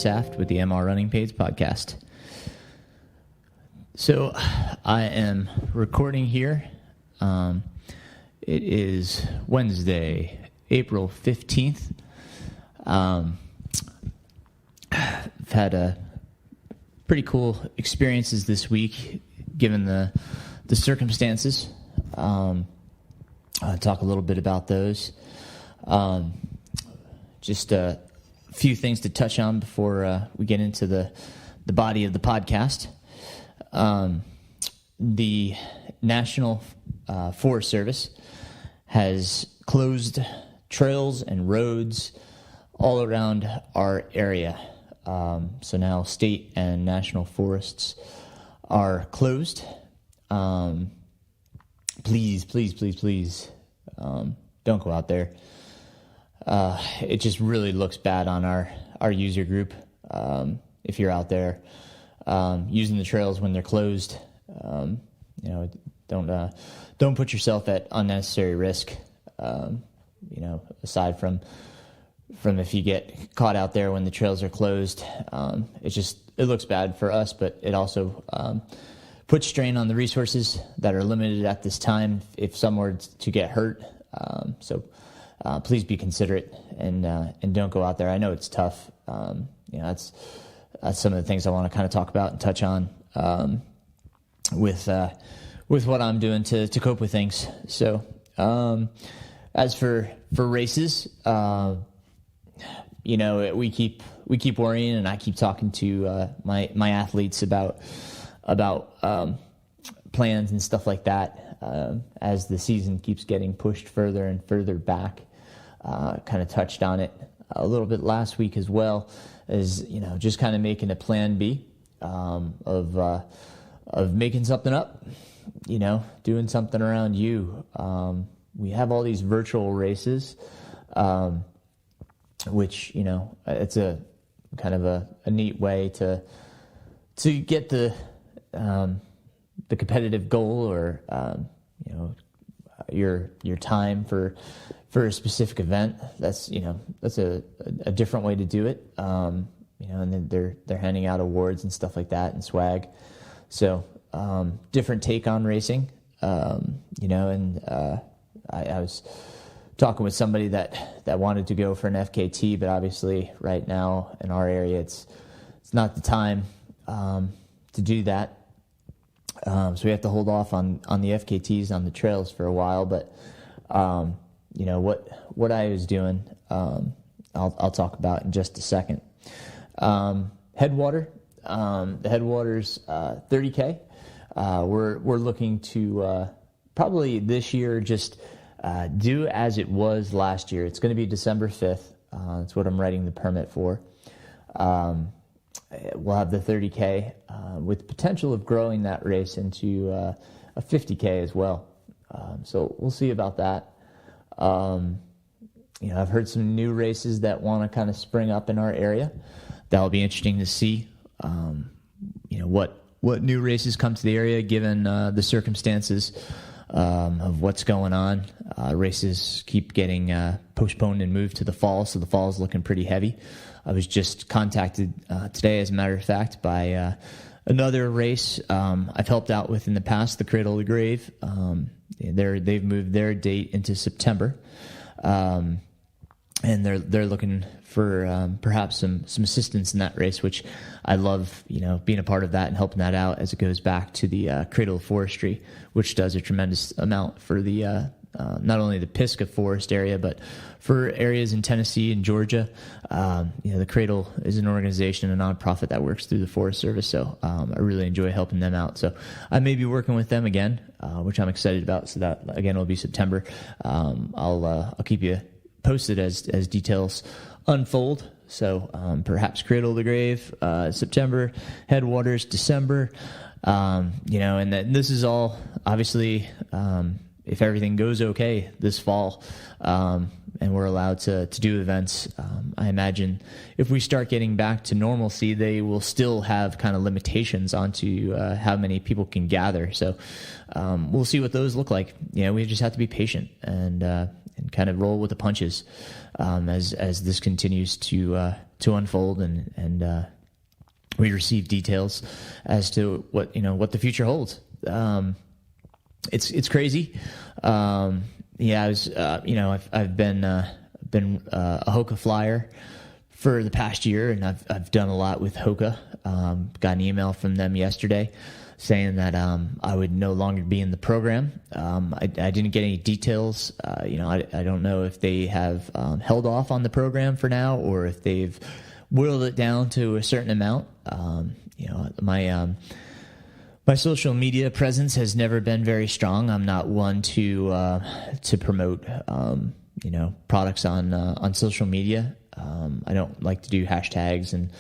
Saft with the MR Runningpains podcast. So I am recording here. It is Wednesday, April 15th. I've had a pretty cool experiences this week, given the circumstances. I'll talk a little bit about those. Just a few things to touch on before we get into the body of the podcast. The National Forest Service has closed trails and roads all around our area. So now state and national forests are closed. Please, don't go out there. It just really looks bad on our user group. If you're out there using the trails when they're closed, don't put yourself at unnecessary risk. Aside from if you get caught out there when the trails are closed, it looks bad for us, but it also puts strain on the resources that are limited at this time if someone were to get hurt. So please be considerate and don't go out there. I know it's tough. That's some of the things I want to kind of talk about and touch on with what I'm doing to cope with things. So as for races, we keep worrying, and I keep talking to my athletes about plans and stuff like that. As the season keeps getting pushed further and further back. Kind of touched on it a little bit last week as well, as just kind of making a plan B of making something up, doing something around you. We have all these virtual races, which it's a kind of a neat way to get the competitive goal or your time for a specific event. That's a different way to do it. And then they're handing out awards and stuff like that and swag. So different take on racing. I was talking with somebody that wanted to go for an FKT, but obviously right now in our area it's not the time to do that. So we have to hold off on the FKTs on the trails for a while, but what I was doing, I'll talk about in just a second. Headwater, the Headwaters 30K. We're looking to probably this year just do as it was last year. It's going to be December 5th. That's what I'm writing the permit for. We'll have the 30K with potential of growing that race into a 50K as well. So we'll see about that. I've heard some new races that want to kind of spring up in our area. That'll be interesting to see. What new races come to the area given the circumstances of what's going on. Races keep getting postponed and moved to the fall, so the fall is looking pretty heavy. I was just contacted today, as a matter of fact, by another race I've helped out with in the past, the Cradle to Grave. They've moved their date into September, and they're looking for perhaps some assistance in that race, which I love, being a part of that and helping that out as it goes back to the Cradle of Forestry, which does a tremendous amount for the not only the Pisgah Forest area, but for areas in Tennessee and Georgia. The Cradle is an organization, a nonprofit that works through the Forest Service, so I really enjoy helping them out. So I may be working with them again, which I'm excited about. So that again will be September. I'll keep you posted as details unfold. So perhaps Cradle to the Grave September, Headwaters December. And that this is all obviously. If everything goes okay this fall, and we're allowed to do events, I imagine if we start getting back to normalcy, they will still have kind of limitations onto how many people can gather. So we'll see what those look like. We just have to be patient and kind of roll with the punches as this continues to to unfold, and we receive details as to what the future holds. It's crazy. I was I've been a Hoka flyer for the past year, and I've done a lot with Hoka. Got an email from them yesterday saying that I would no longer be in the program. I didn't get any details. I don't know if they have held off on the program for now, or if they've whittled it down to a certain amount. My social media presence has never been very strong. I'm not one to promote products on social media. I don't like to do hashtags and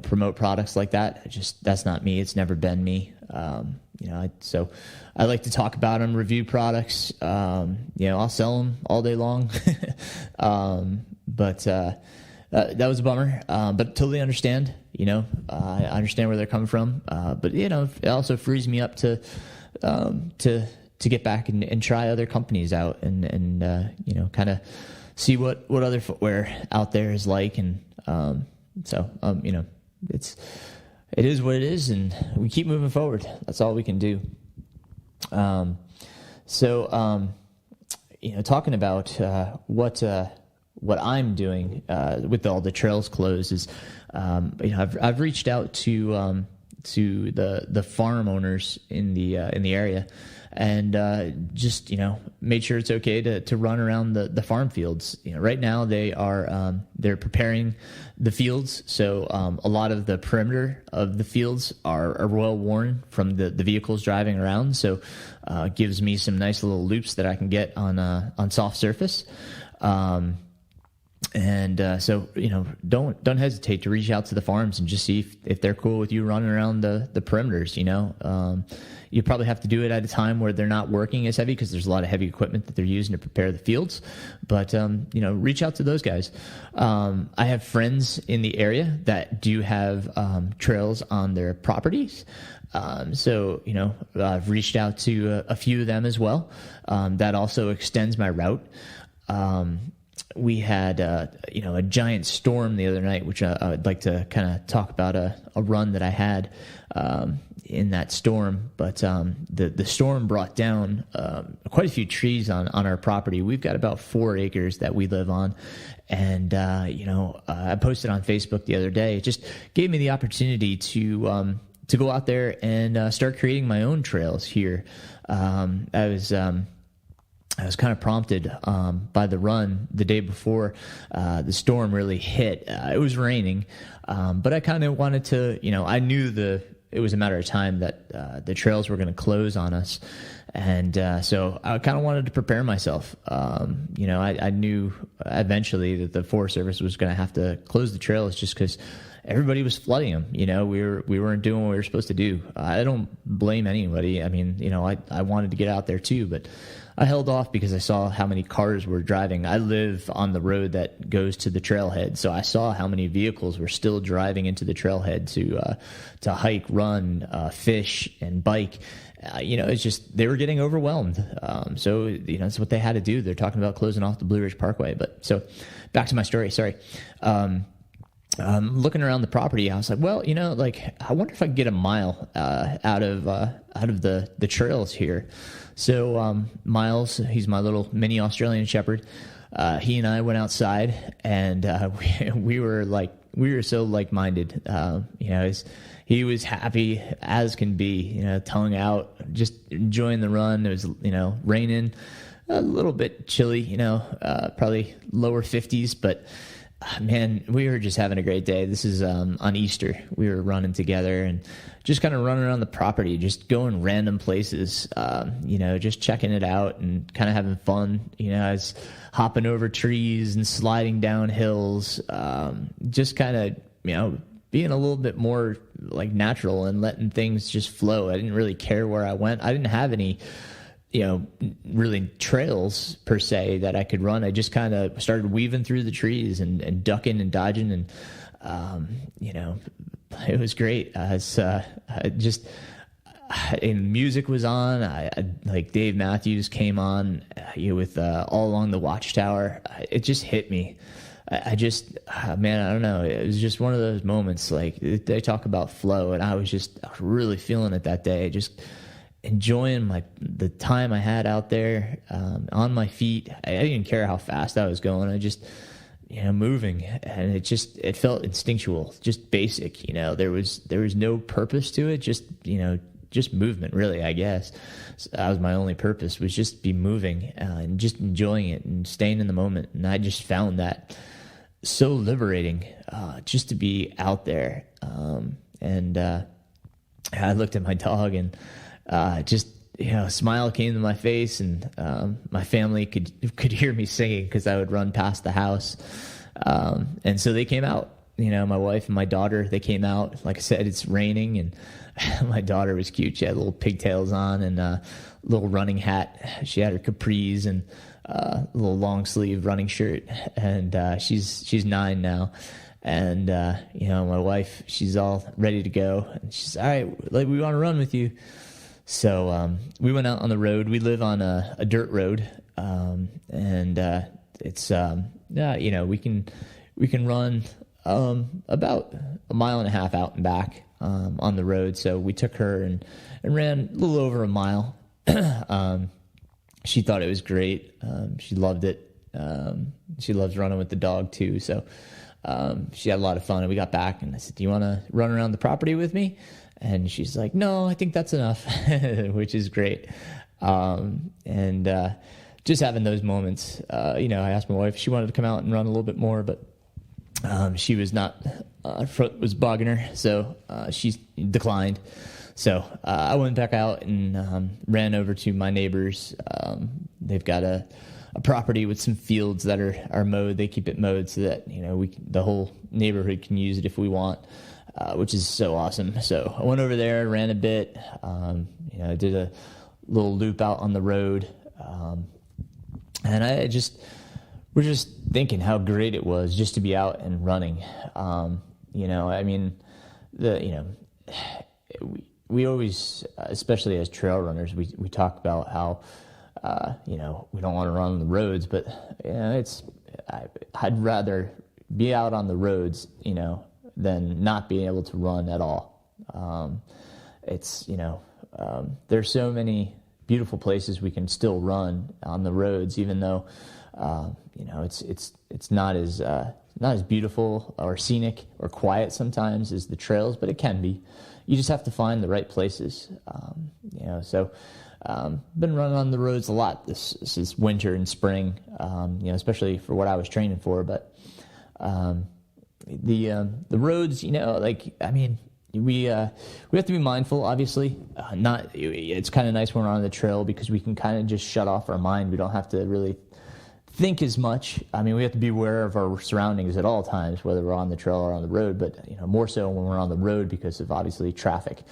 promote products like that. That's not me. It's never been me. So I like to talk about them, review products. I'll sell them all day long. But that was a bummer. But totally understand. I understand where they're coming from. But it also frees me up to get back and try other companies out and kind of see what other footwear out there is like. And it is what it is, and we keep moving forward. That's all we can do. Talking about what I'm doing with all the trails closed is, I've reached out to the farm owners in the area, and just made sure it's okay to run around the farm fields. Right now they're preparing the fields, so a lot of the perimeter of the fields are well worn from the vehicles driving around. So it gives me some nice little loops that I can get on soft surface. Don't hesitate to reach out to the farms and just see if they're cool with you running around the perimeters. You probably have to do it at a time where they're not working as heavy, because there's a lot of heavy equipment that they're using to prepare the fields. But reach out to those guys. I have friends in the area that do have trails on their properties. I've reached out to a few of them as well. That also extends my route. We had a giant storm the other night, which I would like to kind of talk about a run that I had in that storm. But the storm brought down quite a few trees on our property. We've got about 4 acres that we live on. And, I posted on Facebook the other day. It just gave me the opportunity to go out there and start creating my own trails here. I was kind of prompted by the run the day before the storm really hit. It was raining, but I kind of wanted to, I knew it was a matter of time that the trails were going to close on us. And so I kind of wanted to prepare myself. I knew eventually that the Forest Service was going to have to close the trails just because everybody was flooding them. We weren't doing what we were supposed to do. I don't blame anybody. I mean, I wanted to get out there too, but I held off because I saw how many cars were driving. I live on the road that goes to the trailhead, so I saw how many vehicles were still driving into the trailhead to hike, run, fish, and bike. It's just they were getting overwhelmed. So that's what they had to do. They're talking about closing off the Blue Ridge Parkway. But so back to my story. Sorry. Looking around the property, I was like, well, I wonder if I could get a mile out of the trails here. So Miles, he's my little mini Australian Shepherd. He and I went outside, and we were so like-minded. He was happy as can be, tongue out, just enjoying the run. It was raining, a little bit chilly, probably lower 50s, but man, we were just having a great day. This is on Easter. We were running together and just kind of running around the property, just going random places, just checking it out and kind of having fun. I was hopping over trees and sliding down hills, just kind of, being a little bit more like natural and letting things just flow. I didn't really care where I went. I didn't have any really trails per se that I could run. I just kind of started weaving through the trees and ducking and dodging, and it was great. And music was on. I like Dave Matthews came on with All Along the Watchtower. It just hit me. I just, man, I don't know. It was just one of those moments. Like they talk about flow, and I was really feeling it that day. Just enjoying the time I had out there, on my feet. I didn't care how fast I was going. I just, moving, and it felt instinctual, just basic. There was no purpose to it. Just movement, really, I guess. So that was my only purpose, was just be moving, and just enjoying it and staying in the moment. And I just found that so liberating, just to be out there. And I looked at my dog, and just, a smile came to my face, and my family could hear me singing because I would run past the house. And so they came out, my wife and my daughter, they came out. Like I said, it's raining, and my daughter was cute. She had little pigtails on and a little running hat. She had her capris and a little long sleeve running shirt. And she's 9 now. And my wife, she's all ready to go. And she's, all right, we want to run with you. So we went out on the road. We live on a dirt road, and it's we can run about a mile and a half out and back on the road. So we took her and ran a little over a mile. She thought it was great. She loved it. She loves running with the dog too. So she had a lot of fun. And we got back, and I said, "Do you want to run around the property with me?" And she's like, "No, I think that's enough," which is great. And just having those moments, I asked my wife if she wanted to come out and run a little bit more, but she was not, foot was bogging her, so she declined. So I went back out and ran over to my neighbors. They've got a property with some fields that are mowed. They keep it mowed so that the whole neighborhood can use it if we want. Which is so awesome. So I went over there, ran a bit, I did a little loop out on the road. And we're just thinking how great it was just to be out and running. We always, especially as trail runners, we talk about how, we don't want to run on the roads, but, I'd rather be out on the roads, than not being able to run at all. There's so many beautiful places we can still run on the roads, even though, it's not as beautiful or scenic or quiet sometimes as the trails, but it can be. You just have to find the right places. Been running on the roads a lot this winter and spring, especially for what I was training for, but, the roads, we have to be mindful, obviously. It's kind of nice when we're on the trail because we can kind of just shut off our mind. We don't have to really think as much. We have to be aware of our surroundings at all times, whether we're on the trail or on the road, but more so when we're on the road because of obviously traffic.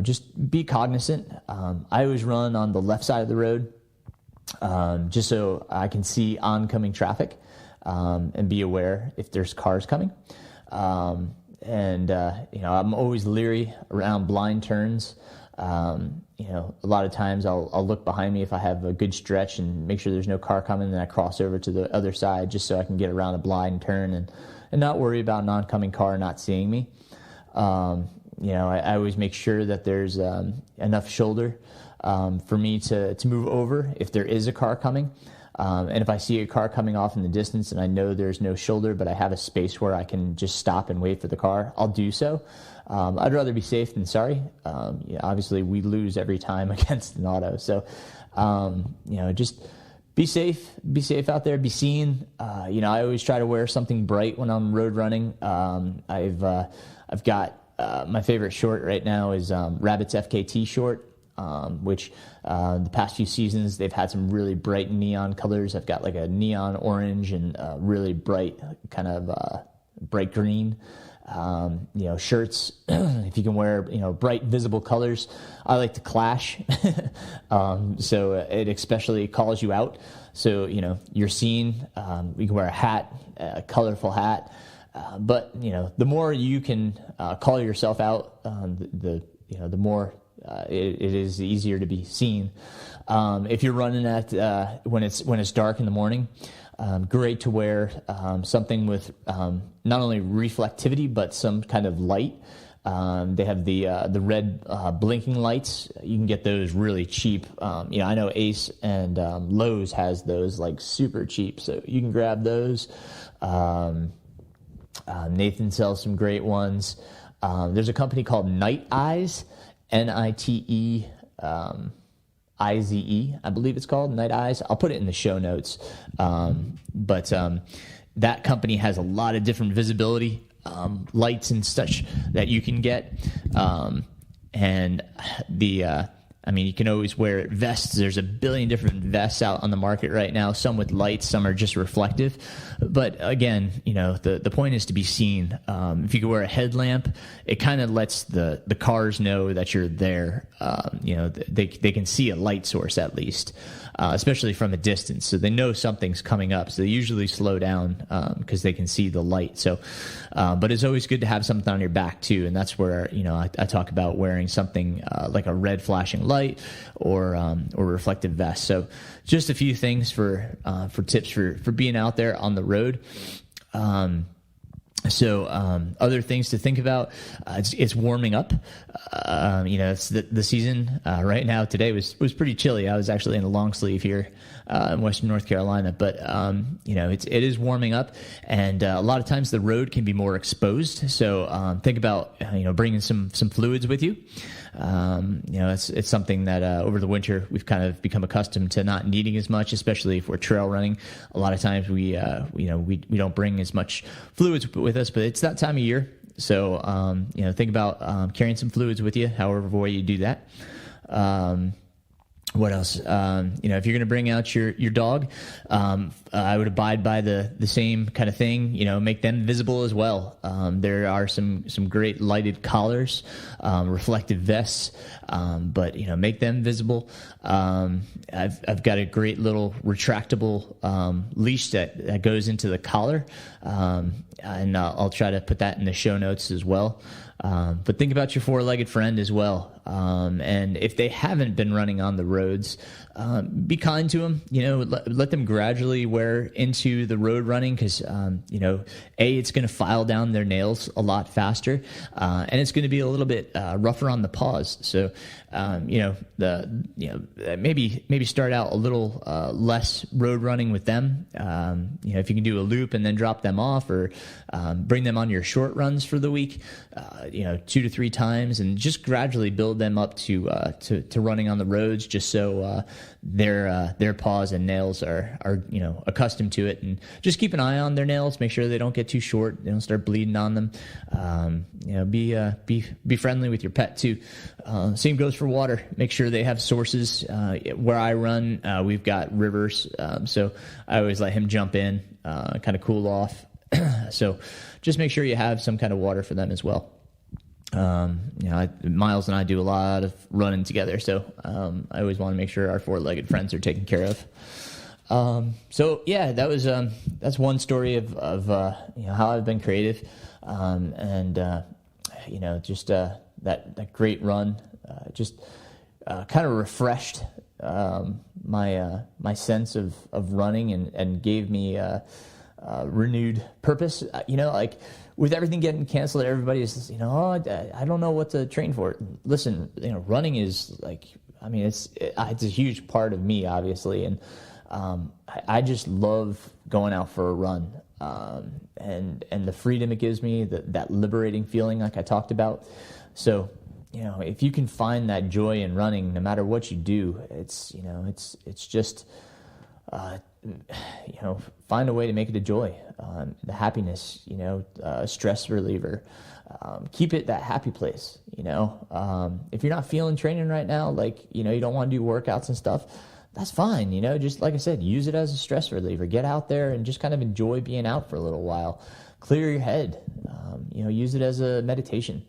Just be cognizant. I always run on the left side of the road, just so I can see oncoming traffic. And be aware if there's cars coming. I'm always leery around blind turns. A lot of times I'll look behind me if I have a good stretch and make sure there's no car coming, then I cross over to the other side just so I can get around a blind turn and not worry about an oncoming car not seeing me. I always make sure that there's enough shoulder for me to move over if there is a car coming. And if I see a car coming off in the distance and I know there's no shoulder, but I have a space where I can just stop and wait for the car, I'll do so. I'd rather be safe than sorry. Obviously we lose every time against an auto. So, just be safe out there, be seen. I always try to wear something bright when I'm road running. I've got, my favorite short right now is, Rabbit's FKT short. Which the past few seasons they've had some really bright neon colors. I've got like a neon orange and really bright kind of bright green shirts. If you can wear bright visible colors, I like to clash. So it especially calls you out. So you're seen. You can wear a hat, a colorful hat. But the more you can call yourself out, the more it is easier to be seen. If you're running at when it's dark in the morning, Great to wear something with not only reflectivity but some kind of light. They have the red blinking lights. You can get those really cheap. I know Ace and Lowe's has those like super cheap, so you can grab those. Nathan sells some great ones. There's a company called Night Eyes, Nite IZE, I believe it's called, Night Eyes. I'll put it in the show notes. But that company has a lot of different visibility lights and such that you can get. You can always wear vests. There's a billion different vests out on the market right now, some with lights, some are just reflective. But again, the point is to be seen. If you could wear a headlamp, it kind of lets the cars know that you're there. They can see a light source at least, especially from a distance. So they know something's coming up. So they usually slow down because they can see the light. So, but it's always good to have something on your back too. And that's where, I talk about wearing something like a red flashing light or reflective vest. So just a few things for tips for being out there on the road. Other things to think about, it's warming up. It's the season right now. Today was pretty chilly. I was actually in a long sleeve here in Western North Carolina, but it is warming up, and a lot of times the road can be more exposed. So think about bringing some fluids with you. It's something that over the winter we've kind of become accustomed to not needing as much, especially if we're trail running. A lot of times we don't bring as much fluids with us, but it's that time of year. So think about carrying some fluids with you, however way you do that. What else? If you're going to bring out your dog, I would abide by the same kind of thing. Make them visible as well. There are some great lighted collars, reflective vests, but make them visible. I've got a great little retractable leash that goes into the collar, and I'll try to put that in the show notes as well. But think about your four-legged friend as well. And if they haven't been running on the roads, be kind to them. Let them gradually wear into the road running because, it's going to file down their nails a lot faster, and it's going to be a little bit rougher on the paws. So, maybe start out a little less road running with them. If you can do a loop and then drop them off, or bring them on your short runs for the week, 2 to 3 times, and just gradually build them up to running on the roads, just so their paws and nails are accustomed to it. And just keep an eye on their nails, make sure they don't get too short, they don't start bleeding on them. Be friendly with your pet too. Same goes for water. Make sure they have sources. Where I run, we've got rivers, so I always let him jump in, kind of cool off. So just make sure you have some kind of water for them as well. Miles and I do a lot of running together, so I always want to make sure our four-legged friends are taken care of. That's one story of how I've been creative, that great run just kind of refreshed my sense of running and gave me renewed purpose. With everything getting canceled, everybody is, I don't know what to train for. Listen, running is it's a huge part of me, obviously, and I just love going out for a run, and the freedom it gives me, that liberating feeling, like I talked about. So, if you can find that joy in running, no matter what you do, it's just. Find a way to make it a joy, the happiness, stress reliever. Keep it that happy place, If you're not feeling training right now, you don't want to do workouts and stuff, that's fine, just like I said, use it as a stress reliever. Get out there and just kind of enjoy being out for a little while. Clear your head, use it as a meditation.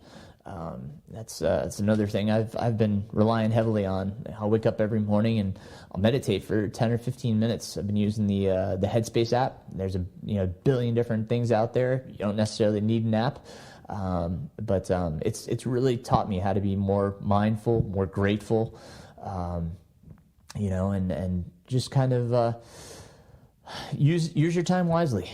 That's another thing I've been relying heavily on. I'll wake up every morning and I'll meditate for 10 or 15 minutes. I've been using the Headspace app. There's a billion different things out there. You don't necessarily need an app, but it's really taught me how to be more mindful, more grateful, and just kind of use your time wisely.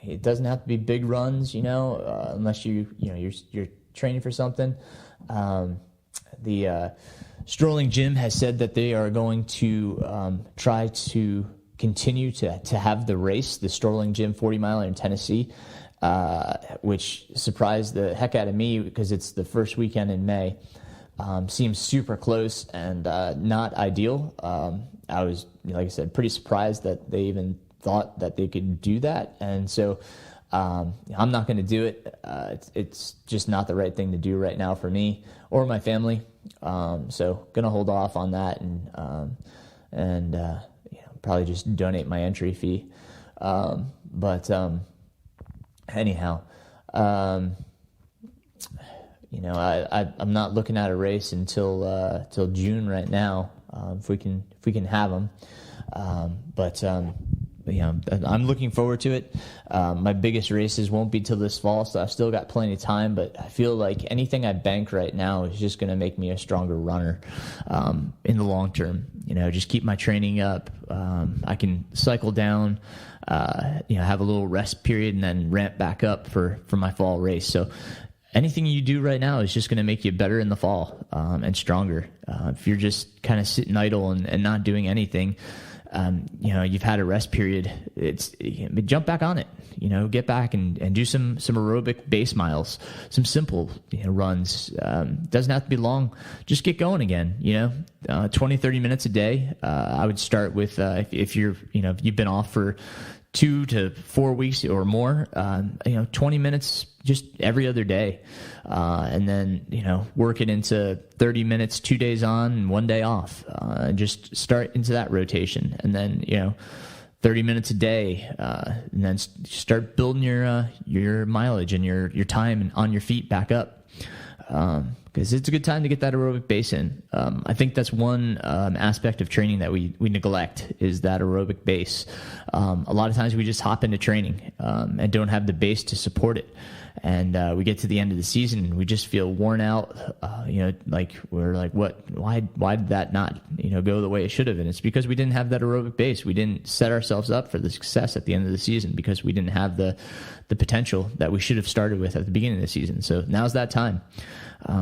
It doesn't have to be big runs, unless you're training for something. The Strolling Gym has said that they are going to try to continue to have the race, the Strolling Gym 40 miler in Tennessee, which surprised the heck out of me because it's the first weekend in May. Seems super close and not ideal. I was, like I said, pretty surprised that they even thought that they could do that. And so I'm not going to do it. It's just not the right thing to do right now for me or my family. So going to hold off on that and probably just donate my entry fee. Anyhow, I'm not looking at a race until June right now, if we can have them. I'm looking forward to it. My biggest races won't be till this fall, so I've still got plenty of time, but I feel like anything I bank right now is just going to make me a stronger runner in the long term. Just keep my training up. I can cycle down, have a little rest period and then ramp back up for my fall race. So anything you do right now is just going to make you better in the fall and stronger. If you're just kind of sitting idle and not doing anything, you've had a rest period. Jump back on it. Get back and do some aerobic base miles, some simple runs. Doesn't have to be long. Just get going again. 20, 30 minutes a day. I would start with if you've been off for 2 to 4 weeks or more, 20 minutes just every other day. And then, work it into 30 minutes, 2 days on and 1 day off. Just start into that rotation. And then, 30 minutes a day, and then start building your mileage and your time on your feet back up. Because it's a good time to get that aerobic base in. I think that's one aspect of training that we neglect is that aerobic base. A lot of times we just hop into training and don't have the base to support it. And we get to the end of the season and we just feel worn out. Like we're like, what? Why did that not go the way it should have? And it's because we didn't have that aerobic base. We didn't set ourselves up for the success at the end of the season because we didn't have the potential that we should have started with at the beginning of the season. So now's that time.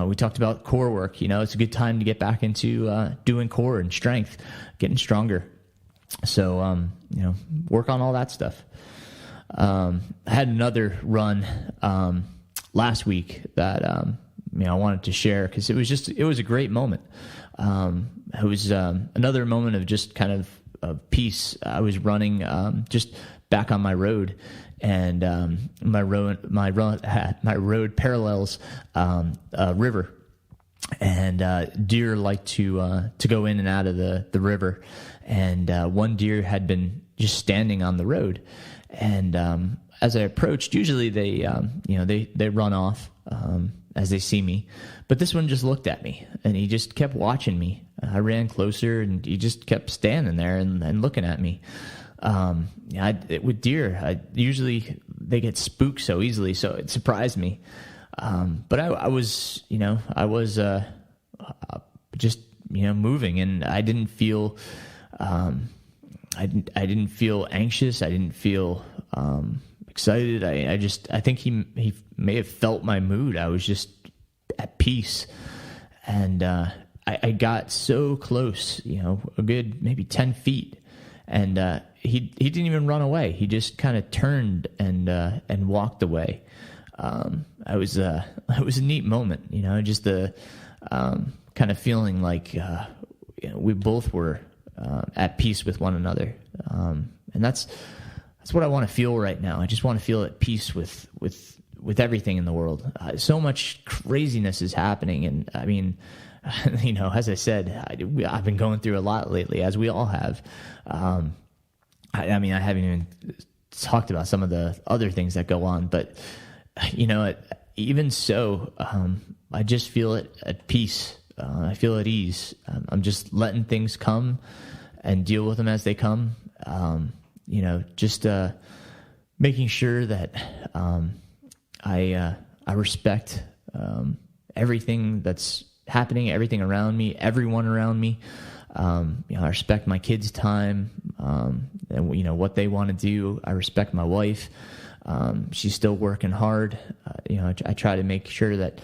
We talked about core work. It's a good time to get back into doing core and strength, getting stronger. So, work on all that stuff. I had another run last week that I wanted to share because it was a great moment. It was another moment of just kind of peace. I was running just back on my road. And my road parallels a river, and deer like to go in and out of the river. And one deer had been just standing on the road, and as I approached, usually they run off as they see me, but this one just looked at me and he just kept watching me. I ran closer and he just kept standing there and looking at me. With deer, usually they get spooked so easily, so it surprised me. But I was just moving, and I didn't feel I didn't feel anxious. I didn't feel excited. I think he may have felt my mood. I was just at peace, and I got so close, a good maybe 10 feet. And he didn't even run away. He just kind of turned and walked away. It was a neat moment, just the kind of feeling like we both were at peace with one another. And that's what I want to feel right now. I just want to feel at peace with everything in the world. So much craziness is happening, and I mean, as I said, I've been going through a lot lately, as we all have. I haven't even talked about some of the other things that go on, but even so, I just feel at peace. I feel at ease. I'm just letting things come and deal with them as they come. Just making sure that I respect everything that's happening, everything around me, everyone around me. I respect my kids' time, and what they want to do. I respect my wife. She's still working hard. I try to make sure that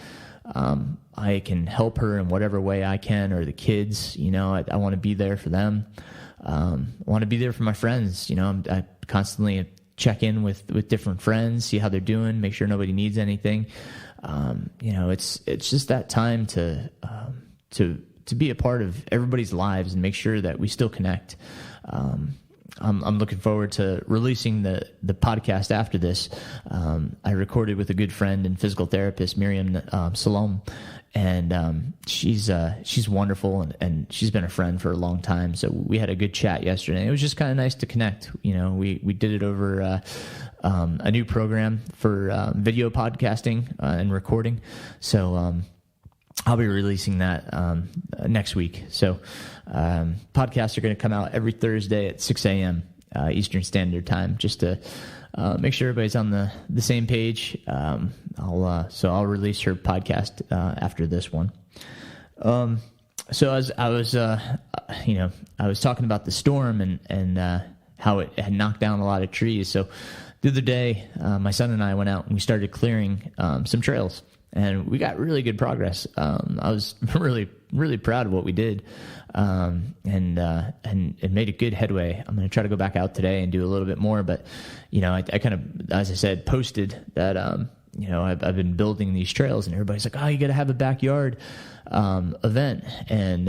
I can help her in whatever way I can, or the kids. I want to be there for them. I want to be there for my friends. I constantly check in with different friends, see how they're doing, make sure nobody needs anything. It's just that time to be a part of everybody's lives and make sure that we still connect. I'm looking forward to releasing the podcast after this. I recorded with a good friend and physical therapist, Miriam Salom, and she's wonderful, and she's been a friend for a long time. So we had a good chat yesterday. It was just kind of nice to connect. We did it over a new program for video podcasting and recording. So I'll be releasing that next week. So podcasts are going to come out every Thursday at 6 a.m. Eastern Standard Time, just to make sure everybody's on the same page. I'll release her podcast after this one. So as I was talking about the storm and how it had knocked down a lot of trees. So the other day, my son and I went out and we started clearing some trails. And we got really good progress. I was really, really proud of what we did, and it made a good headway. I'm going to try to go back out today and do a little bit more. But I kind of, as I said, posted that I've been building these trails, and everybody's like, "Oh, you got to have a backyard event." And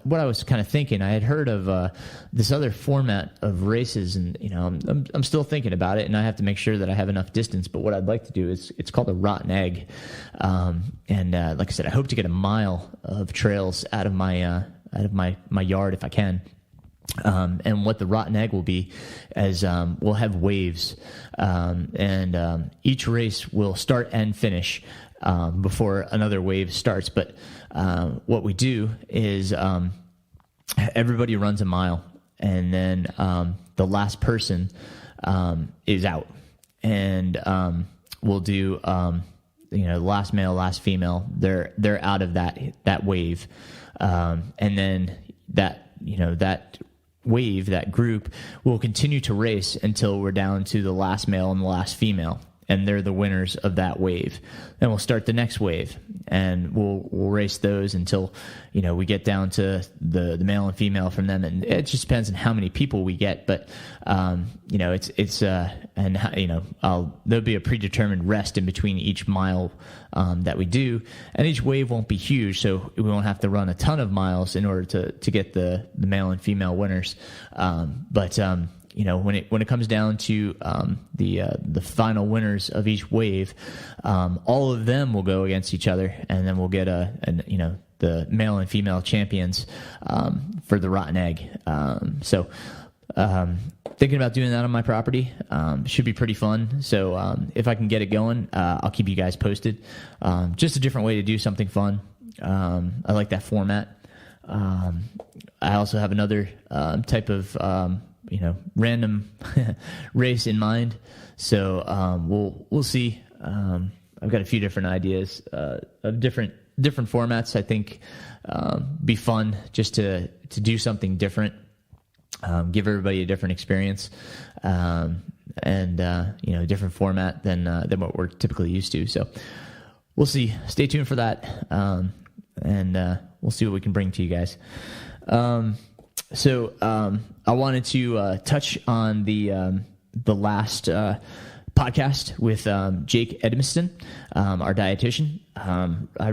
what I was kind of thinking, I had heard of this other format of races, and I'm still thinking about it, and I have to make sure that I have enough distance. But what I'd like to do is, it's called a rotten egg, and like I said, I hope to get a mile of trails out of my yard if I can. And what the rotten egg will be is we'll have waves, and each race will start and finish before another wave starts. But what we do is everybody runs a mile, and then the last person is out, and we'll do last male, last female. They're out of that wave, and then that wave, that group, will continue to race until we're down to the last male and the last female, and they're the winners of that wave. Then we'll start the next wave, and we'll race those until we get down to the male and female from them, and it just depends on how many people we get. But there'll be a predetermined rest in between each mile that we do, and each wave won't be huge, so we won't have to run a ton of miles in order to get the male and female winners. But when it comes down to the final winners of each wave, all of them will go against each other, and then we'll get the male and female champions for the rotten egg. So thinking about doing that on my property. Should be pretty fun. So if I can get it going, I'll keep you guys posted. Just a different way to do something fun. I like that format. I also have another type of random race in mind. So we'll see. I've got a few different ideas of different formats. I think be fun just to do something different, give everybody a different experience, and different format than what we're typically used to. So we'll see. Stay tuned for that, and we'll see what we can bring to you guys. So I wanted to touch on the last podcast with Jake Edmiston, our dietitian. I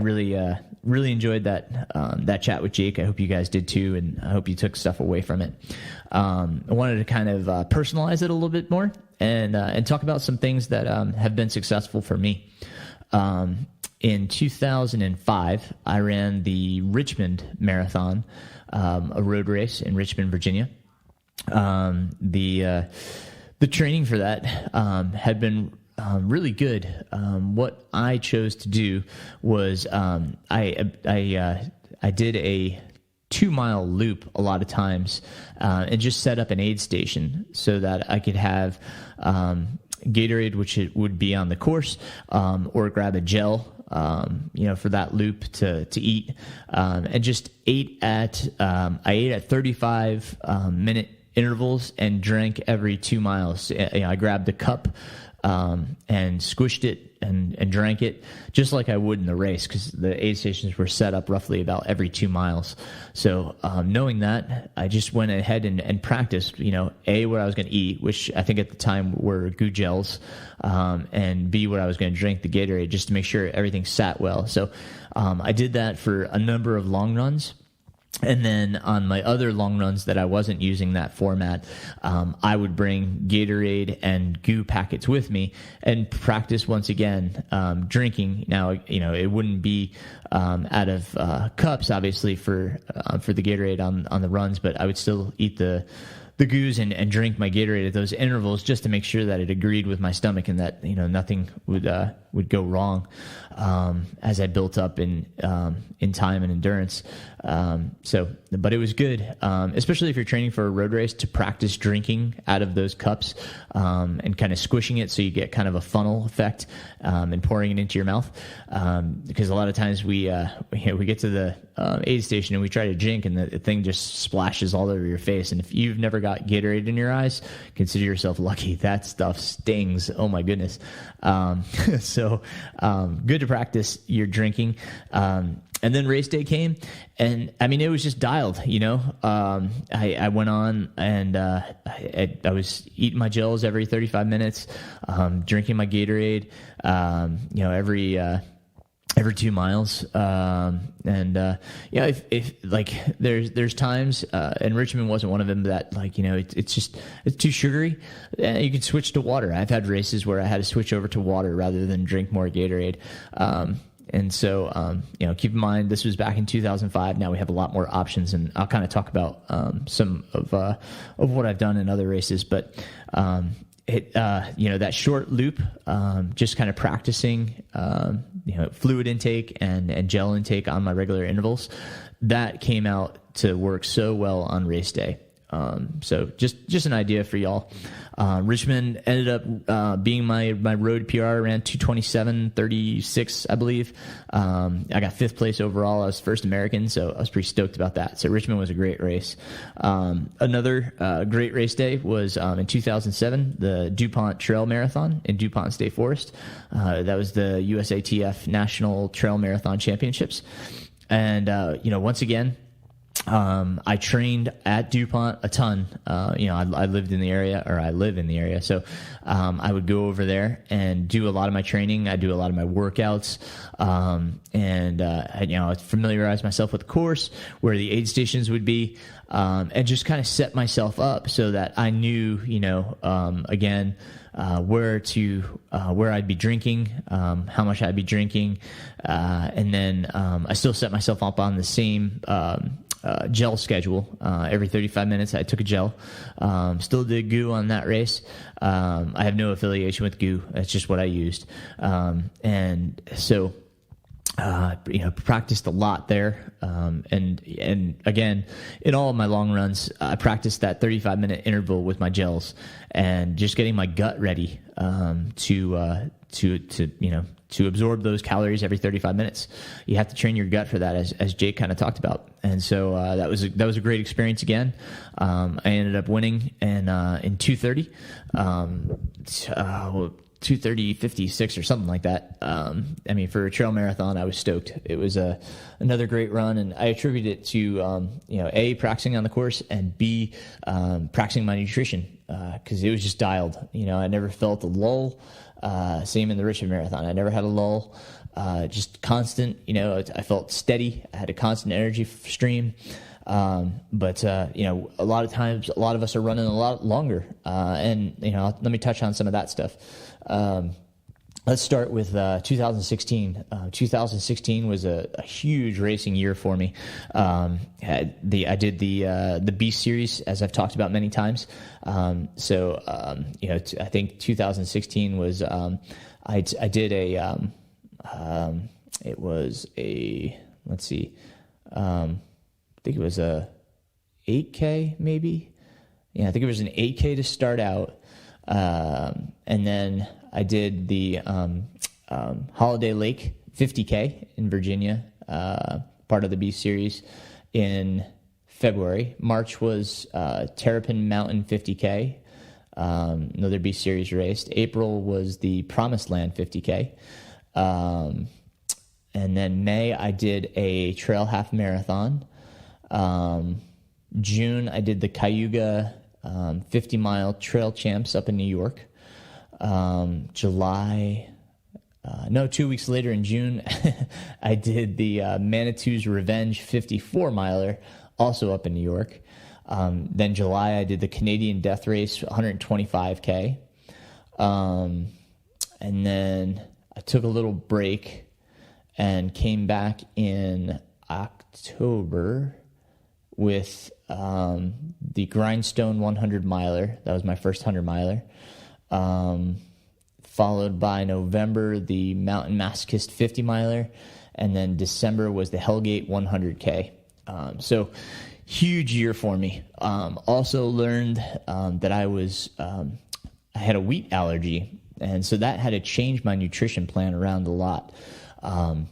really enjoyed that chat with Jake. I hope you guys did too, and I hope you took stuff away from it. I wanted to kind of personalize it a little bit more and talk about some things that have been successful for me. In 2005, I ran the Richmond Marathon, a road race in Richmond, Virginia. The training for that had been really good. What I chose to do was I did a 2-mile loop a lot of times, and just set up an aid station so that I could have Gatorade, which it would be on the course, or grab a gel, for that loop to eat, and just ate at 35 minute intervals and drank every 2 miles. I grabbed a cup and squished it and drank it just like I would in the race, because the aid stations were set up roughly about every 2 miles. So knowing that, I just went ahead and practiced, A, what I was going to eat, which I think at the time were goo gels, and B, what I was going to drink, the Gatorade, just to make sure everything sat well. So I did that for a number of long runs. And then on my other long runs that I wasn't using that format, I would bring Gatorade and goo packets with me and practice once again drinking. Now, it wouldn't be out of cups, obviously, for the Gatorade on the runs, but I would still eat the goos and drink my Gatorade at those intervals just to make sure that it agreed with my stomach and that nothing would go wrong as I built up in time and endurance. But it was good, especially if you're training for a road race, to practice drinking out of those cups and kind of squishing it so you get kind of a funnel effect and pouring it into your mouth. Because a lot of times we get to the aid station and we try to drink and the thing just splashes all over your face. And if you've never got Gatorade in your eyes, consider yourself lucky. That stuff stings. Oh my goodness. So good to practice your drinking. And then race day came, and I mean, it was just dialed, I went on and I was eating my gels every 35 minutes, drinking my Gatorade, every 2 miles. If there's times, and Richmond wasn't one of them, that it's too sugary. You can switch to water. I've had races where I had to switch over to water rather than drink more Gatorade. And so, keep in mind, this was back in 2005. Now we have a lot more options, and I'll kind of talk about some of what I've done in other races. But that short loop, just kind of practicing, fluid intake and gel intake on my regular intervals, that came out to work so well on race day. So just an idea for y'all. Richmond ended up being my road PR, around 2:27:36, I believe. I got 5th place overall. I was first American, so I was pretty stoked about that. So Richmond was a great race. Another great race day was in 2007, the DuPont Trail Marathon in DuPont State Forest. That was the USATF National Trail Marathon Championships. And, once again, I trained at DuPont a ton. I lived in the area, or I live in the area. So, I would go over there and do a lot of my training. I do a lot of my workouts. I familiarize myself with the course, where the aid stations would be, and just kind of set myself up so that I knew, where I'd be drinking, how much I'd be drinking. And then, I still set myself up on the same, gel schedule. Every 35 minutes I took a gel. Still did goo on that race. I have no affiliation with goo. That's just what I used. And so, practiced a lot there. And again, in all of my long runs, I practiced that 35-minute interval with my gels and just getting my gut ready, to absorb those calories every 35 minutes. You have to train your gut for that, as Jake kind of talked about. And so, that was a great experience again. I ended up winning in 2:30, 2:30:56 or something like that. For a trail marathon, I was stoked. It was another great run, and I attribute it to A, practicing on the course, and B, practicing my nutrition, because it was just dialed. I never felt a lull. Same in the Richmond Marathon. I never had a lull. Just constant. I felt steady. I had a constant energy stream. But a lot of times, a lot of us are running a lot longer. And let me touch on some of that stuff. Let's start with 2016. 2016 was a huge racing year for me. I did the Beast Series, as I've talked about many times. I think 2016 was I did a it was a, let's see, I think it was a 8K maybe. Yeah, I think it was an 8K to start out. And then I did the Holiday Lake 50K in Virginia, part of the B Series, in February. March was Terrapin Mountain 50K, another B Series race. April was the Promised Land 50K. And then May, I did a trail half marathon. June, I did the Cayuga 50-mile trail champs up in New York. July, 2 weeks later in June, I did the Manitou's Revenge 54-miler, also up in New York. Then July, I did the Canadian Death Race 125K. And then I took a little break and came back in October with the Grindstone 100-miler. That was my first 100-miler. Followed by November, the Mountain Masochist 50-miler. And then December was the Hellgate 100K. So huge year for me. Also learned that I had a wheat allergy. And so that had to change my nutrition plan around a lot. And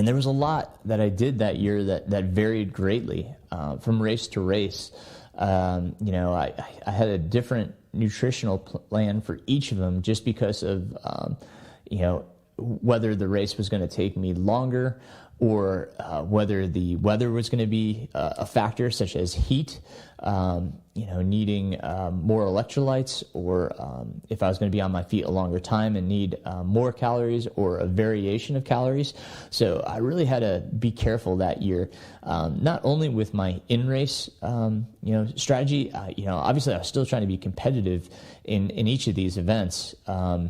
there was a lot that I did that year that varied greatly from race to race. I had a different nutritional plan for each of them just because of, whether the race was going to take me longer or whether the weather was going to be a factor, such as heat, needing more electrolytes, or if I was going to be on my feet a longer time and need more calories or a variation of calories. So I really had to be careful that year, not only with my in-race, strategy. Obviously I was still trying to be competitive in each of these events. I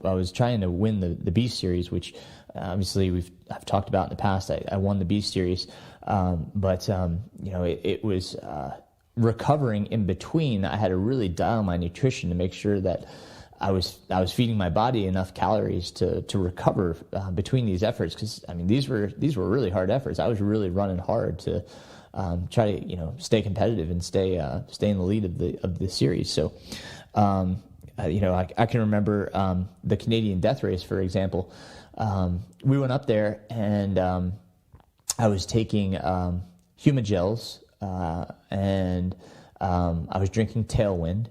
was trying to win the B Series, which obviously I've talked about in the past. I won the B Series, but it was recovering in between. I had to really dial my nutrition to make sure that I was feeding my body enough calories to recover between these efforts. Because these were really hard efforts. I was really running hard to try to stay competitive and stay in the lead of the series. So. I can remember the Canadian Death Race, for example. We went up there, and I was taking Humagels, and I was drinking Tailwind,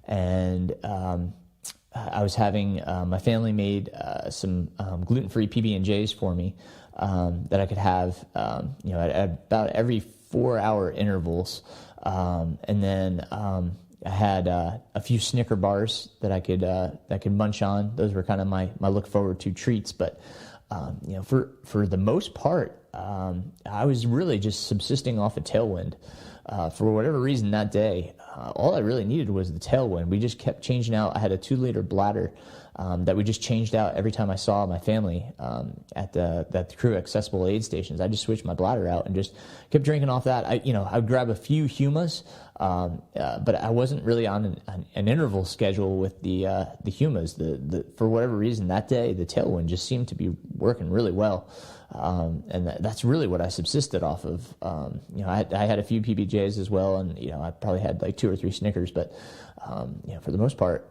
and I was having my family made some gluten-free PB&Js for me that I could have, at about every 4-hour intervals, and then. I had a few Snicker bars that I could munch on. Those were kind of my look forward to treats. But for the most part, I was really just subsisting off of Tailwind. For whatever reason that day, all I really needed was the Tailwind. We just kept changing out. I had a 2-liter bladder that we just changed out every time I saw my family at the crew accessible aid stations. I just switched my bladder out and just kept drinking off that. I'd grab a few Humas, but I wasn't really on an interval schedule with the Humas. For whatever reason that day, the Tailwind just seemed to be working really well. And that's really what I subsisted off of. I had a few PBJs as well, and I probably had like 2 or 3 Snickers, but for the most part,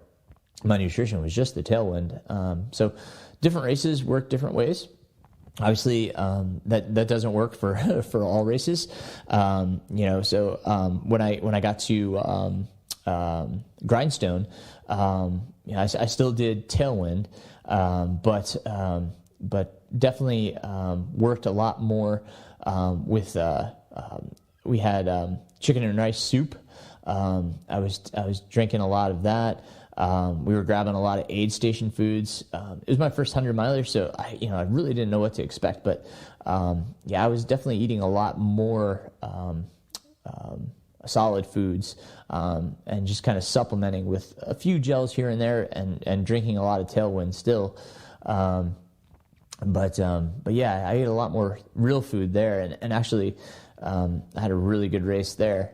my nutrition was just the Tailwind. So different races work different ways. Obviously, that doesn't work for all races. So when I got to Grindstone, I still did Tailwind, but definitely worked a lot more with. We had chicken and rice soup. I was drinking a lot of that. We were grabbing a lot of aid station foods. It was my first 100-miler, so I really didn't know what to expect. But I was definitely eating a lot more solid foods and just kind of supplementing with a few gels here and there, and drinking a lot of Tailwind still. But I ate a lot more real food there, and actually I had a really good race there.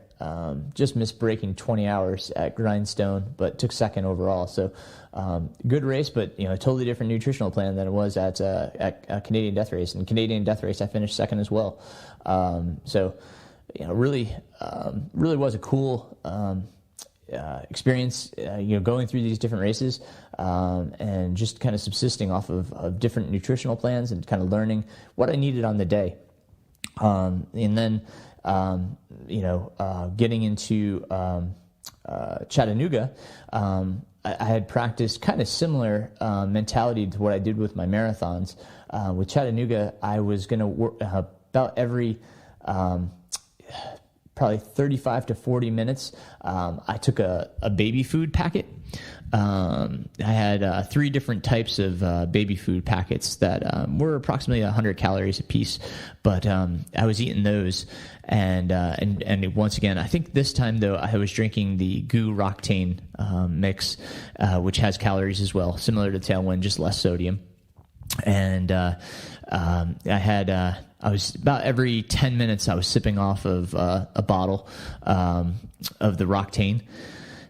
Just missed breaking 20 hours at Grindstone, but took second overall. So good race, but a totally different nutritional plan than it was at Canadian Death Race. And Canadian Death Race, I finished second as well. Really was a cool experience. Going through these different races and just kind of subsisting off of different nutritional plans and kind of learning what I needed on the day. And then, getting into Chattanooga, I had practiced kind of similar mentality to what I did with my marathons. With Chattanooga, I was going to work about every probably 35 to 40 minutes. I took a baby food packet. I had 3 different types of baby food packets that were approximately 100 calories a piece, but I was eating those, and once again, I think this time though I was drinking the Goo Roctane mix, which has calories as well, similar to Tailwind, just less sodium, and I was about every 10 minutes I was sipping off of a bottle of the Roctane.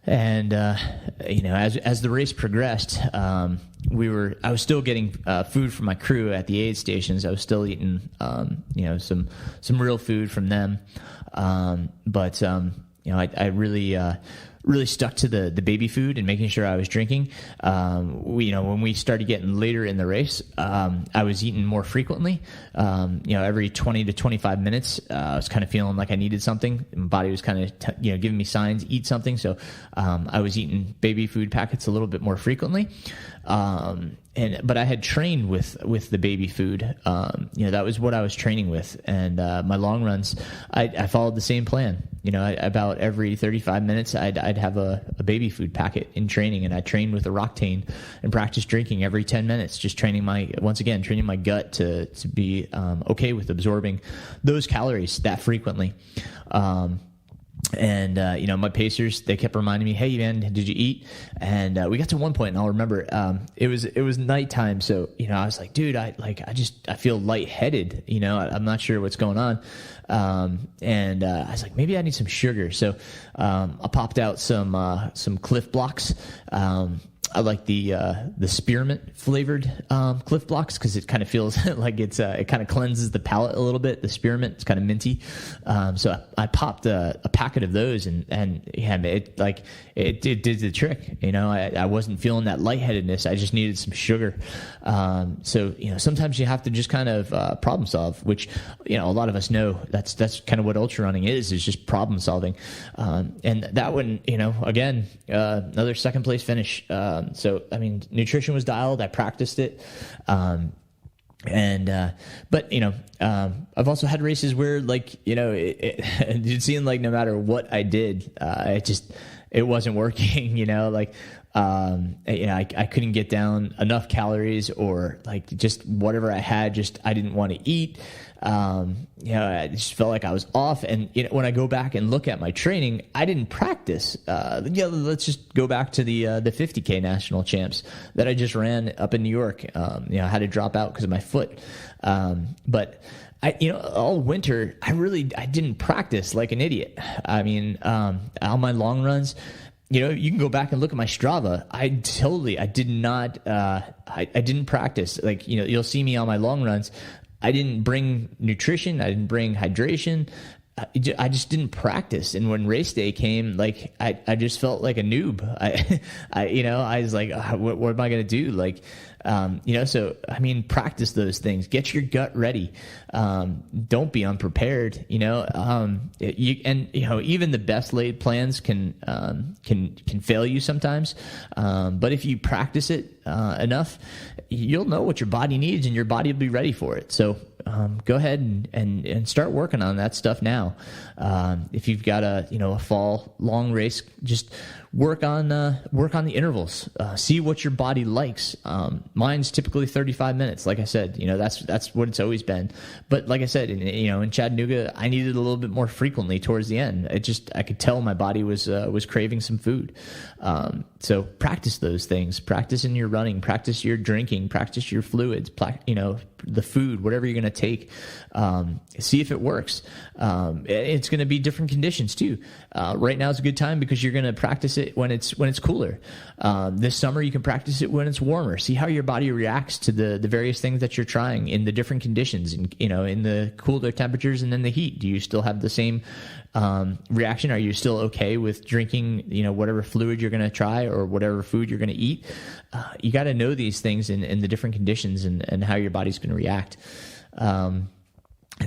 And, as the race progressed, I was still getting food from my crew at the aid stations. I was still eating, some real food from them. But I really stuck to the baby food and making sure I was drinking. When we started getting later in the race, I was eating more frequently. Every 20 to 25 minutes, I was kind of feeling like I needed something. My body was kind of, giving me signs, eat something. So, I was eating baby food packets a little bit more frequently. But I had trained with the baby food. That was what I was training with. And my long runs, I followed the same plan. About every 35 minutes, I'd have a baby food packet in training, and I trained with a Roctane and practiced drinking every 10 minutes, just training my gut to be okay with absorbing those calories that frequently. My pacers, they kept reminding me, "Hey man, did you eat?" And we got to one point, and I'll remember it was nighttime, so I was like, "Dude, I feel lightheaded. I'm not sure what's going on." I was like, "Maybe I need some sugar." So I popped out some Cliff Blocks. I like the spearmint flavored Cliff Blocks because it kind of feels like it kind of cleanses the palate a little bit. The spearmint, it's kind of minty. So I popped a packet of those, and it did the trick. I wasn't feeling that lightheadedness. I just needed some sugar. Sometimes you have to just kind of problem solve, which a lot of us know that's kind of what ultra running is just problem solving. And that one, again, another second place finish. Nutrition was dialed. I practiced it. I've also had races where it seemed like no matter what I did, it wasn't working, I couldn't get down enough calories, or just whatever I had, I didn't want to eat. I just felt like I was off. And when I go back and look at my training, I didn't practice. Let's just go back to the 50K national champs that I just ran up in New York. I had to drop out because of my foot. But all winter, I didn't practice like an idiot. On my long runs, you can go back and look at my Strava. I did not, I didn't practice. You'll see me on my long runs. I didn't bring nutrition. I didn't bring hydration. I just didn't practice. And when race day came, I just felt like a noob. I was like, what am I going to do? Practice those things. Get your gut ready. Don't be unprepared. Even the best laid plans can fail you sometimes. But if you practice it enough, you'll know what your body needs, and your body will be ready for it. So go ahead and start working on that stuff now. If you've got a fall long race, just work on the intervals. See what your body likes. Mine's typically 35 minutes. Like I said, that's what it's always been. But like I said, in Chattanooga, I needed a little bit more frequently towards the end. I could tell my body was craving some food. So practice those things. Practice in your running. Practice your drinking. Practice your fluids. The food, whatever you're going to take. See if it works. It's going to be different conditions too. Right now is a good time because you're going to practice it when it's cooler. This summer you can practice it when it's warmer. See how your body reacts to the various things that you're trying in the different conditions, and in the cooler temperatures and then the heat. Do you still have the same reaction? Are you still okay with drinking whatever fluid you're going to try or whatever food you're going to eat? You got to know these things in the different conditions and how your body's going to react.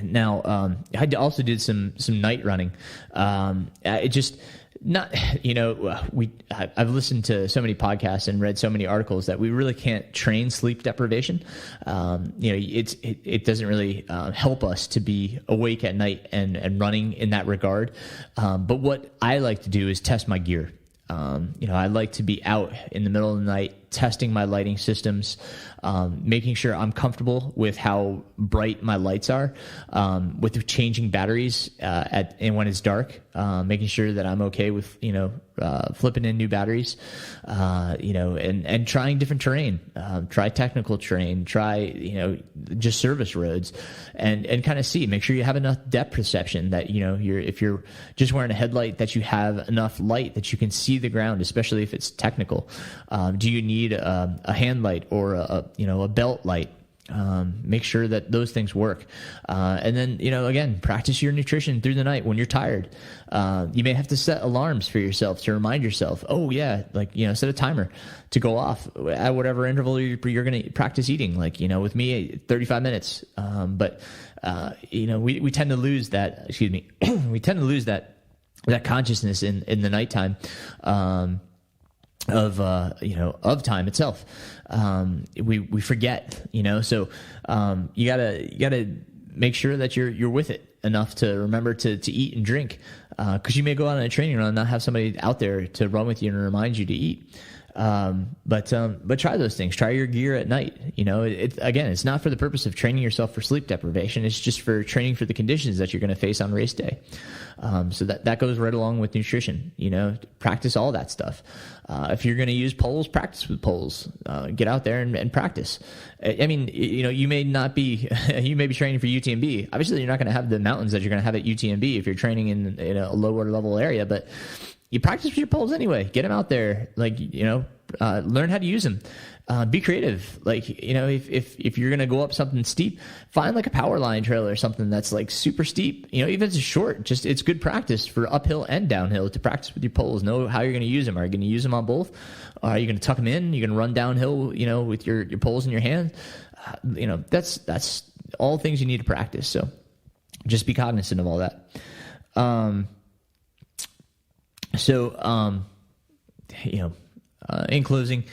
Now, I also did some night running. It just not, I've listened to so many podcasts and read so many articles that we really can't train sleep deprivation. It doesn't really help us to be awake at night and running in that regard. But what I like to do is test my gear. I like to be out in the middle of the night testing my lighting systems, making sure I'm comfortable with how bright my lights are, with changing batteries and when it's dark, making sure that I'm okay with flipping in new batteries, and trying different terrain, try technical terrain, try just service roads, and kind of make sure you have enough depth perception that if you're just wearing a headlight, that you have enough light that you can see the ground, especially if it's technical. Do you need a hand light or a belt light? Make sure that those things work. And then, again, practice your nutrition through the night when you're tired. You may have to set alarms for yourself to remind yourself, set a timer to go off at whatever interval you're going to practice eating. With me, 35 minutes. But we tend to lose that, we tend to lose that consciousness in the nighttime, of time itself. We forget, so you gotta make sure that you're with it enough to remember to eat and drink, because you may go out on a training run and not have somebody out there to run with you and remind you to eat. But try those things. Try your gear at night. It's not for the purpose of training yourself for sleep deprivation. It's just for training for the conditions that you're going to face on race day. So that goes right along with nutrition. Practice all that stuff. If you're going to use poles, practice with poles. Get out there and practice. You may not be, you may be training for UTMB. Obviously, you're not going to have the mountains that you're going to have at UTMB if you're training in a lower level area, but you practice with your poles anyway. Get them out there. Learn how to use them. Be creative. If you're going to go up something steep, find a power line trail or something that's super steep. Even if it's short, it's good practice for uphill and downhill to practice with your poles. Know how you're going to use them. Are you going to use them on both? Are you going to tuck them in? You're going to run downhill, with your poles in your hand. That's all things you need to practice. So just be cognizant of all that. In closing,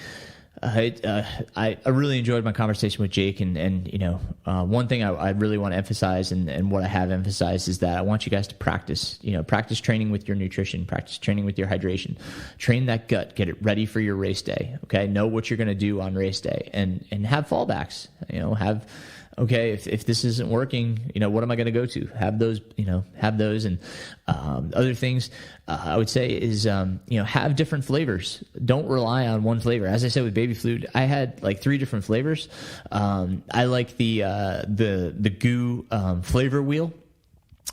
I really enjoyed my conversation with Jake, and one thing I really want to emphasize, and what I have emphasized, is that I want you guys to practice training with your nutrition, practice training with your hydration, train that gut, get it ready for your race day. Okay. Know what you're going to do on race day, and have fallbacks, if this isn't working, what am I going to go to? Have those, and other things I would say is, have different flavors. Don't rely on one flavor. As I said with baby food, I had 3 different flavors. I like the goo flavor wheel.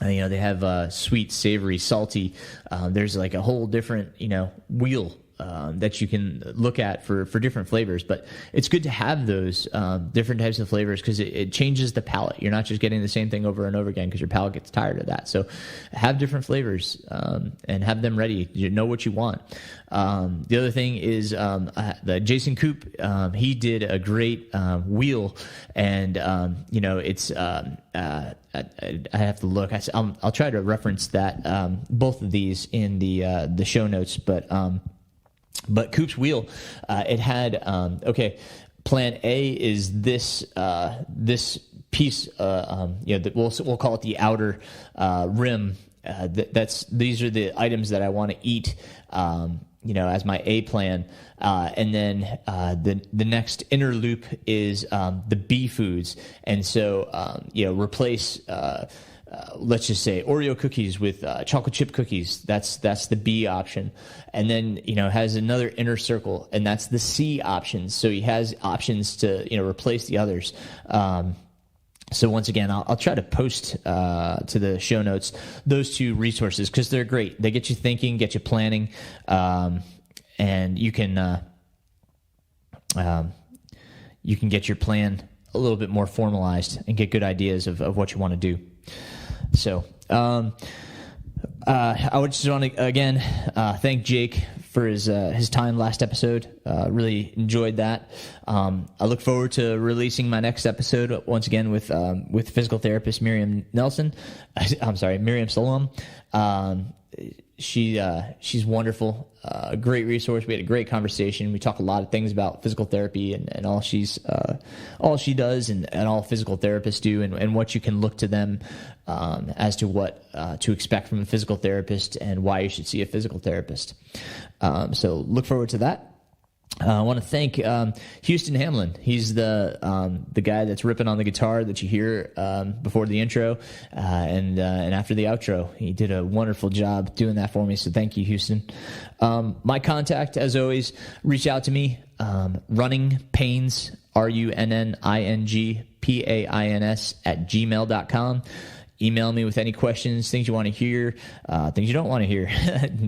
They have sweet, savory, salty. There's a whole different wheel that you can look at for different flavors, but it's good to have those different types of flavors, because it changes the palate. You're not just getting the same thing over and over again, because your palate gets tired of that. So have different flavors and have them ready. You know what you want. The other thing is the Jason Coop. He did a great wheel, and it's I have to look. I'll try to reference that both of these in the show notes, but Coop's wheel, it had, plan A is this piece, we'll call it the outer rim. These are the items that I want to eat, as my A plan. And then the next inner loop is the B foods. And so, replace, let's just say Oreo cookies with chocolate chip cookies. That's the B option. And then, has another inner circle, and that's the C option. So he has options to, replace the others. So once again, I'll try to post to the show notes those 2 resources, because they're great. They get you thinking, get you planning, and you can get your plan a little bit more formalized and get good ideas of what you want to do. So, I would just want to again thank Jake for his time last episode. Really enjoyed that. I look forward to releasing my next episode once again with physical therapist Miriam Salom. She's wonderful, a great resource. We had a great conversation. We talk a lot of things about physical therapy and all she does and all physical therapists do and what you can look to them as to what to expect from a physical therapist and why you should see a physical therapist. So look forward to that. I want to thank Houston Hamlin. He's the guy that's ripping on the guitar that you hear before the intro and after the outro. He did a wonderful job doing that for me, so thank you, Houston. My contact, as always, reach out to me. Runningpains, RUNNINGPAINS @gmail.com. Email me with any questions, things you want to hear, things you don't want to hear,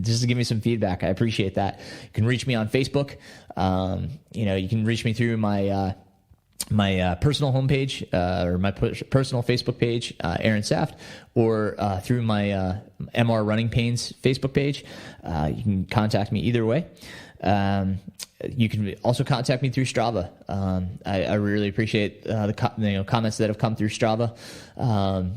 just to give me some feedback. I appreciate that. You can reach me on Facebook. You can reach me through my personal homepage or my personal Facebook page, Aaron Saft, or through my MR Runningpains Facebook page. You can contact me either way. You can also contact me through Strava. I really appreciate the comments that have come through Strava.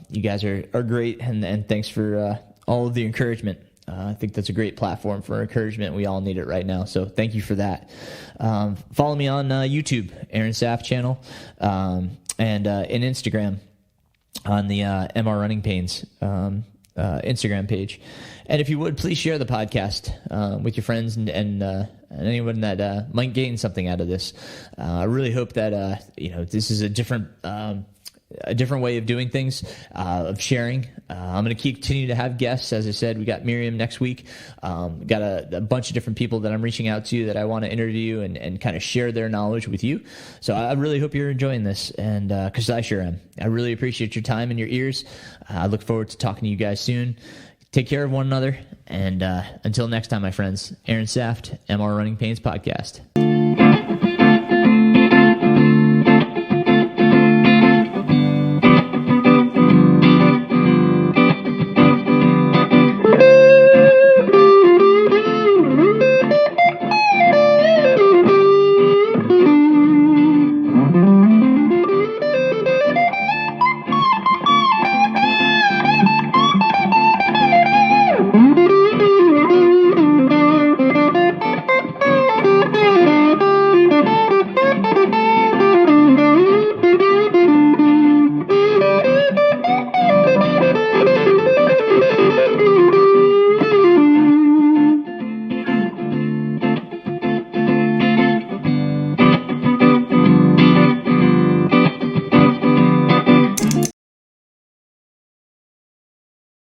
You guys are great, and thanks for all of the encouragement. I think that's a great platform for encouragement. We all need it right now, so thank you for that. Follow me on YouTube, Aaron Saft channel, and Instagram on the MR Runningpains Instagram page. And if you would, please share the podcast with your friends and anyone that might gain something out of this. I really hope that this is a different way of doing things, of sharing. I'm going to continue to have guests. As I said, we got Miriam next week. Got a bunch of different people that I'm reaching out to that I want to interview and kind of share their knowledge with you. So I really hope you're enjoying this, and because I sure am. I really appreciate your time and your ears. I look forward to talking to you guys soon. Take care of one another, and until next time, my friends, Aaron Saft, MR Runningpains Podcast.